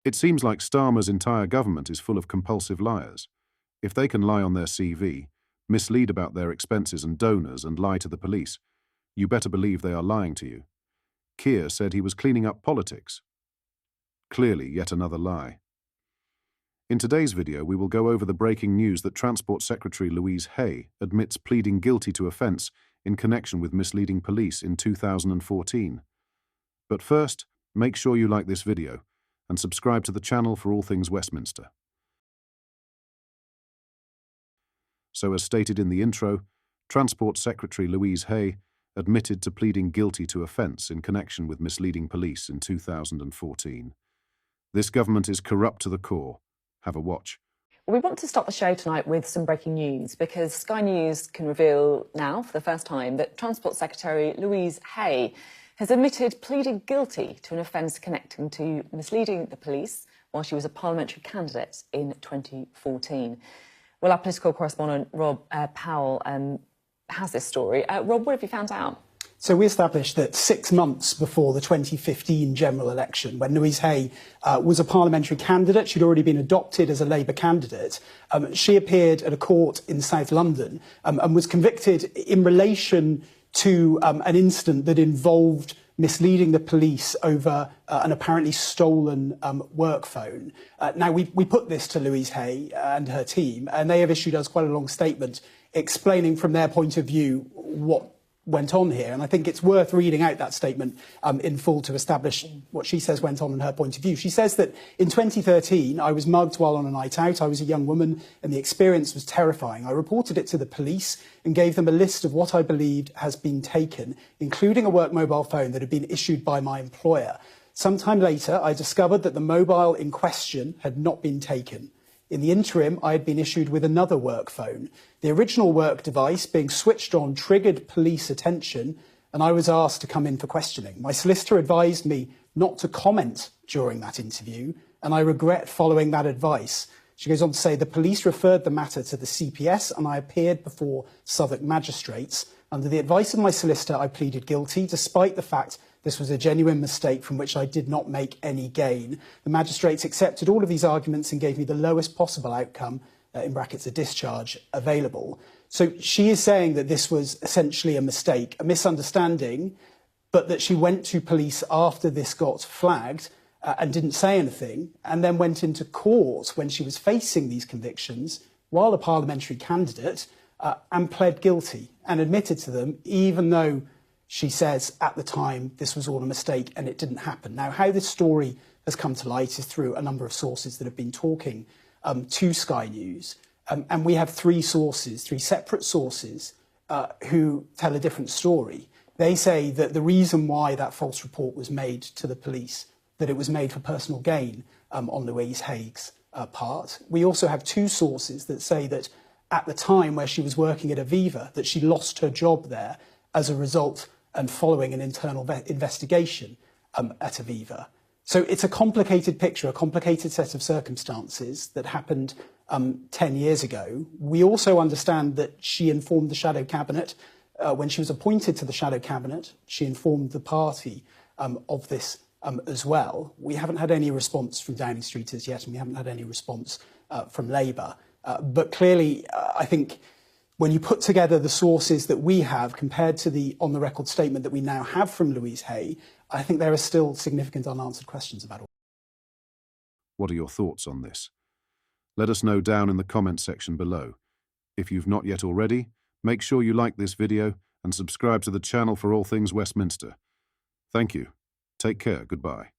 It seems like Starmer's entire government is full of compulsive liars. If they can lie on their CV, mislead about their expenses and donors, and lie to the police, you better believe they are lying to you. Keir said he was cleaning up politics. Clearly, yet another lie. In today's video, we will go over the breaking news that Transport Secretary Louise Hay admits pleading guilty to offence in connection with misleading police in 2014. But first, make sure you like this video and subscribe to the channel for all things Westminster. So, as stated in the intro, Transport Secretary Louise Hay admitted to pleading guilty to offence in connection with misleading police in 2014. This government is corrupt to the core. Have a watch. We want to start the show tonight with some breaking news because Sky News can reveal now, for the first time, that Transport Secretary Louise Hay has admitted pleading guilty to an offence connecting to misleading the police while she was a parliamentary candidate in 2014. Well, our political correspondent, Rob Powell, has this story. Rob, what have you found out? So we established that 6 months before the 2015 general election, when Louise Hay was a parliamentary candidate, she'd already been adopted as a Labour candidate, she appeared at a court in South London and was convicted in relation to an incident that involved misleading the police over an apparently stolen work phone. Now, we put this to Louise Hay and her team, and they have issued us quite a long statement explaining from their point of view what went on here. And I think it's worth reading out that statement in full to establish what she says went on in her point of view. She says that in 2013, I was mugged while on a night out. I was a young woman and the experience was terrifying. I reported it to the police and gave them a list of what I believed has been taken, including a work mobile phone that had been issued by my employer. Sometime later, I discovered that the mobile in question had not been taken. In the interim, I had been issued with another work phone. The original work device, being switched on, triggered police attention, and I was asked to come in for questioning. My solicitor advised me not to comment during that interview, and I regret following that advice. She goes on to say, the police referred the matter to the CPS, and I appeared before Southwark magistrates. Under the advice of my solicitor, I pleaded guilty, despite the fact this was a genuine mistake from which I did not make any gain. The magistrates accepted all of these arguments and gave me the lowest possible outcome, in brackets, a discharge, available. So she is saying that this was essentially a mistake, a misunderstanding, but that she went to police after this got flagged and didn't say anything, and then went into court when she was facing these convictions while a parliamentary candidate and pled guilty and admitted to them, even though she says at the time this was all a mistake and it didn't happen. Now, how this story has come to light is through a number of sources that have been talking to Sky News. And we have three separate sources who tell a different story. They say that the reason why that false report was made to the police, that it was made for personal gain on Louise Hay's part. We also have two sources that say that at the time where she was working at Aviva, that she lost her job there as a result and following an internal investigation at Aviva. So it's a complicated picture, a complicated set of circumstances that happened 10 years ago. We also understand that she informed the Shadow Cabinet. When she was appointed to the Shadow Cabinet, she informed the party of this as well. We haven't had any response from Downing Street as yet, and we haven't had any response from Labour. But clearly, I think when you put together the sources that we have compared to the on-the-record statement that we now have from Louise Hay, I think there are still significant unanswered questions about it. What are your thoughts on this? Let us know down in the comment section below. If you've not yet already, make sure you like this video and subscribe to the channel for all things Westminster. Thank you. Take care. Goodbye.